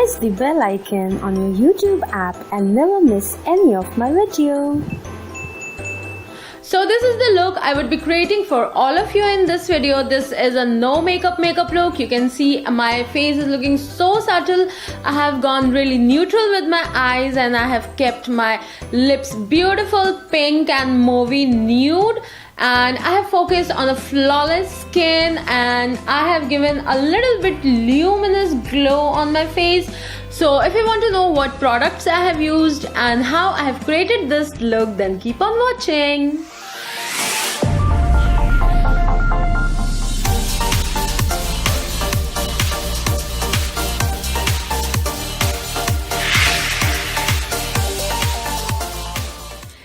press the bell icon on your YouTube app and never miss any of my video. So this is the look I would be creating for all of you in this video. This is a no makeup look. You can see my face is looking so subtle. I have gone really neutral with my eyes and I have kept my lips beautiful pink and mauvey nude. And I have focused on a flawless skin and I have given a little bit luminous glow on my face. So if you want to know what products I have used and how I have created this look, then keep on watching.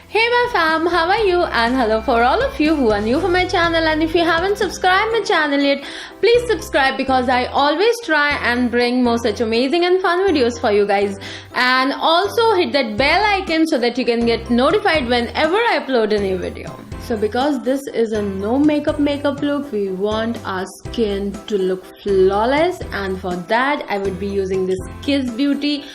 Hey my fam, how are you? And hello for all of you who are new for my channel, and if you haven't subscribed my channel yet, please subscribe because I always try and bring more such amazing and fun videos for you guys. And also hit that bell icon so that you can get notified whenever I upload a new video. So because this is a no makeup look, we want our skin to look flawless, and for that I would be using this Kiss Beauty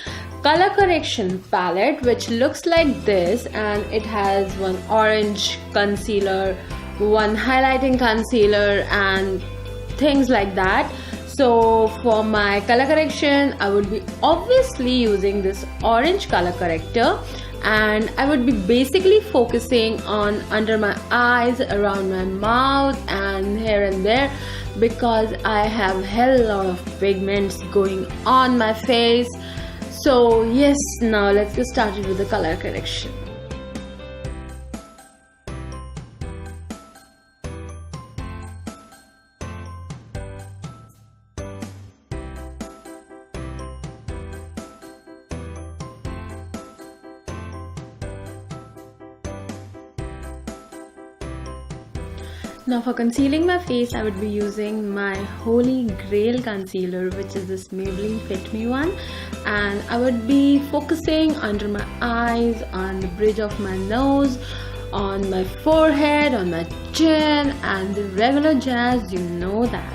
color correction palette, which looks like this, and it has one orange concealer, one highlighting concealer and things like that. So for my color correction I would be obviously using this orange color corrector, and I would be basically focusing on under my eyes, around my mouth and here and there, because I have hell lot of pigments going on my face. So yes, now let's get started with the color correction. Now for concealing my face, I would be using my Holy Grail concealer, which is this Maybelline Fit Me one, and I would be focusing under my eyes, on the bridge of my nose, on my forehead, on my chin, and the regular jazz, you know that.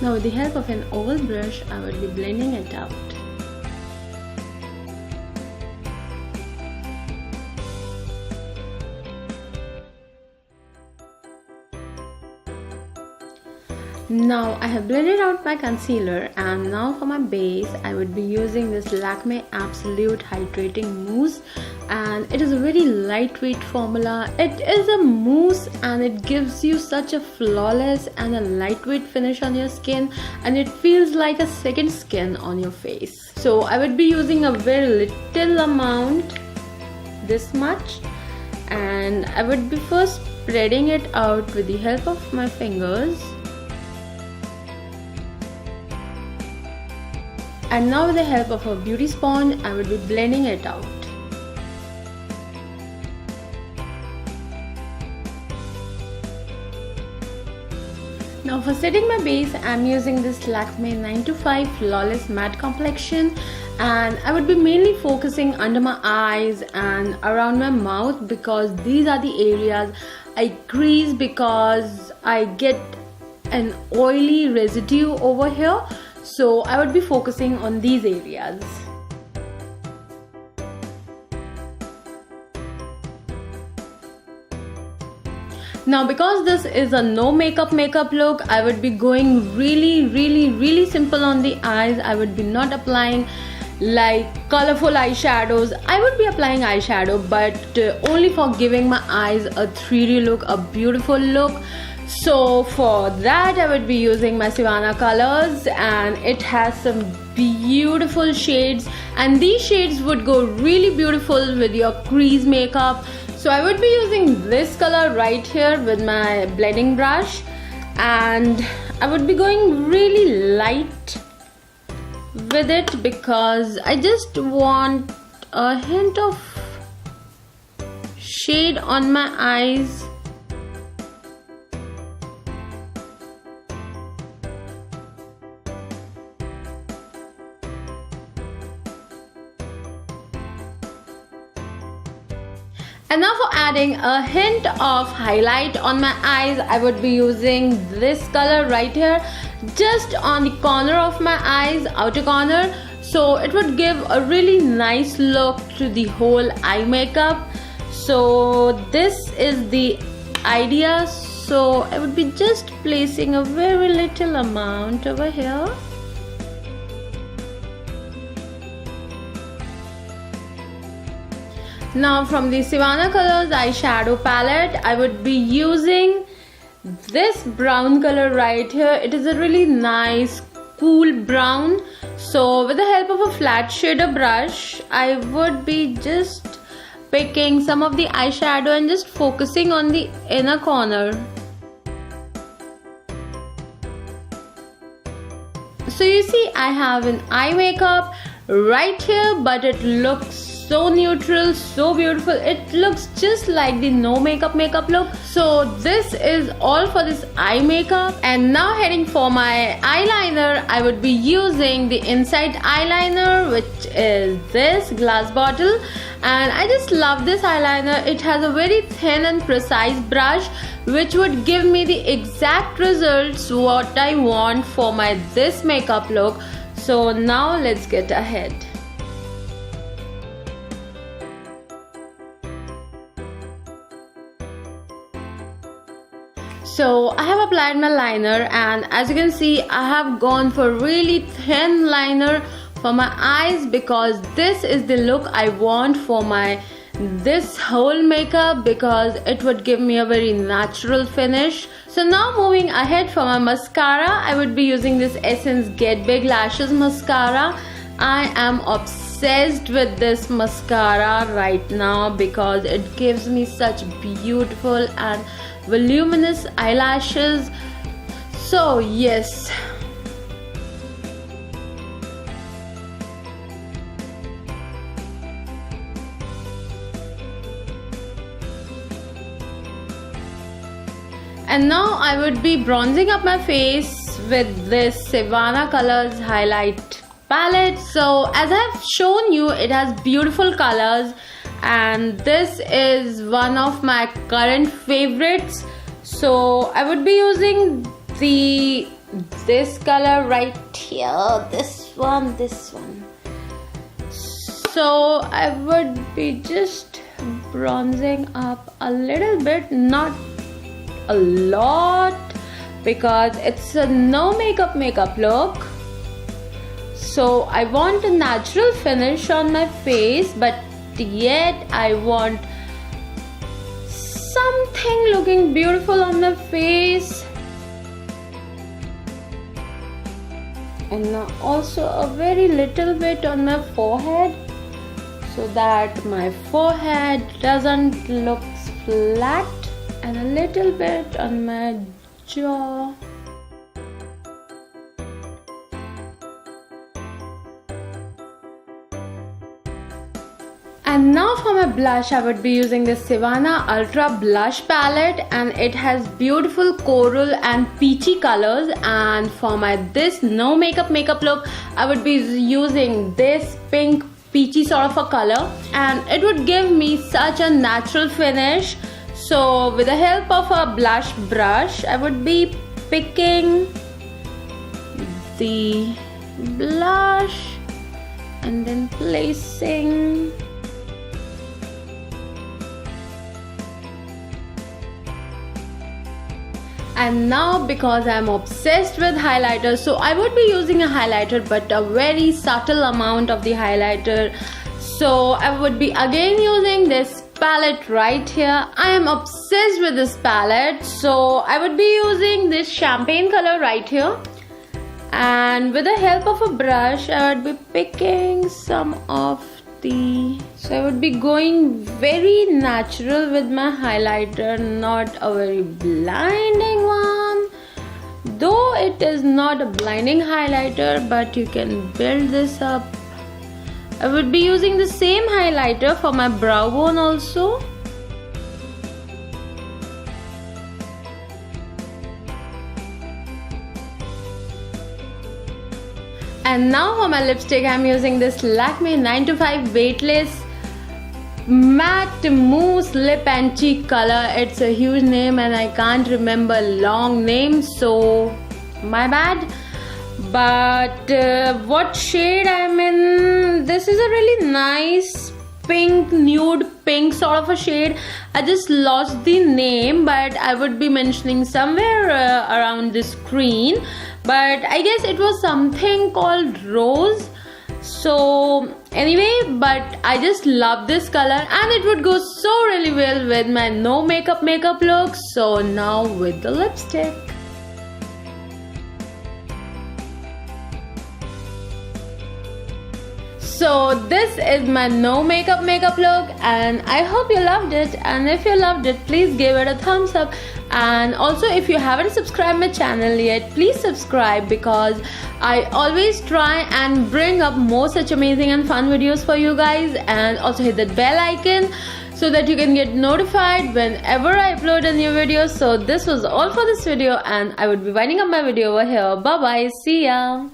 Now with the help of an oval brush, I would be blending it out. Now I have blended out my concealer, and now for my base I would be using this Lakme Absolute Hydrating Mousse, and it is a very lightweight formula. It is a mousse and it gives you such a flawless and a lightweight finish on your skin, and it feels like a second skin on your face. So I would be using a very little amount, this much, and I would be first spreading it out with the help of my fingers. And now with the help of a beauty sponge, I will be blending it out. Now for setting my base, I am using this Lakme 925 Flawless Matte Complexion, and I would be mainly focusing under my eyes and around my mouth, because these are the areas I crease because I get an oily residue over here. So I would be focusing on these areas. Now because this is a no makeup look, I would be going really simple on the eyes. I would be not applying like colorful eyeshadows. I would be applying eyeshadow, but only for giving my eyes a 3D look, a beautiful look. So for that I would be using my Sivana colors, and it has some beautiful shades, and these shades would go really beautiful with your crease makeup. So I would be using this color right here with my blending brush, and I would be going really light with it because I just want a hint of shade on my eyes. And now for adding a hint of highlight on my eyes, I would be using this color right here, just on the corner of my eyes, outer corner. So it would give a really nice look to the whole eye makeup. So this is the idea. So I would be just placing a very little amount over here. Now from the Sivana Colors eyeshadow palette, I would be using this brown color right here. It is a really nice cool brown. So with the help of a flat shader brush, I would be just picking some of the eyeshadow and just focusing on the inner corner. So you see, I have an eye makeup right here, but it looks so neutral, so beautiful. It looks just like the no makeup look. So this is all for this eye makeup. And now heading for my eyeliner, I would be using the Insight eyeliner, which is this glass bottle. And I just love this eyeliner. It has a very thin and precise brush, which would give me the exact results what I want for my this makeup look. So now let's get ahead. So I have applied my liner, and as you can see, I have gone for really thin liner for my eyes because this is the look I want for my this whole makeup, because it would give me a very natural finish. So now moving ahead for my mascara, I would be using this Essence Get Big Lashes mascara. I am obsessed with this mascara right now because it gives me such beautiful and voluminous eyelashes. So yes, and now I would be bronzing up my face with this Sivana Colors highlight palette. So as I have shown you, it has beautiful colors, and this is one of my current favorites. So I would be using this color right here, this one. So I would be just bronzing up a little bit, not a lot, because it's a no makeup look. So I want a natural finish on my face, but yet I want something looking beautiful on my face. And now also a very little bit on my forehead, so that my forehead doesn't look flat, and a little bit on my jaw. And now for my blush, I would be using the Sivana Ultra Blush Palette, and it has beautiful coral and peachy colors. And for my this no makeup look, I would be using this pink peachy sort of a color, and it would give me such a natural finish. So with the help of a blush brush, I would be picking the blush and then placing. And now, because I'm obsessed with highlighters, so I would be using a highlighter, but a very subtle amount of the highlighter. So I would be again using this palette right here. I am obsessed with this palette, so I would be using this champagne color right here, and with the help of a brush, I would be picking some of the. So I would be going very natural with my highlighter, not a very blinding one. Though it is not a blinding highlighter, but you can build this up. I would be using the same highlighter for my brow bone also. And now for my lipstick, I'm using this Lakme 9 to 5 Weightless Matte Mousse Lip and Cheek Color. It's a huge name and I can't remember long names, so my bad. But what shade I'm in? This is a really nice pink, nude pink sort of a shade. I just lost the name, but I would be mentioning somewhere around the screen. But I guess it was something called Rose. So anyway, but I just love this color and it would go so really well with my no makeup look. So now with the lipstick. So this is my no makeup look and I hope you loved it, and if you loved it, please give it a thumbs up. And also, if you haven't subscribed my channel yet, please subscribe, because I always try and bring up more such amazing and fun videos for you guys. And also hit that bell icon so that you can get notified whenever I upload a new video. So this was all for this video and I would be winding up my video over here. Bye bye, see ya.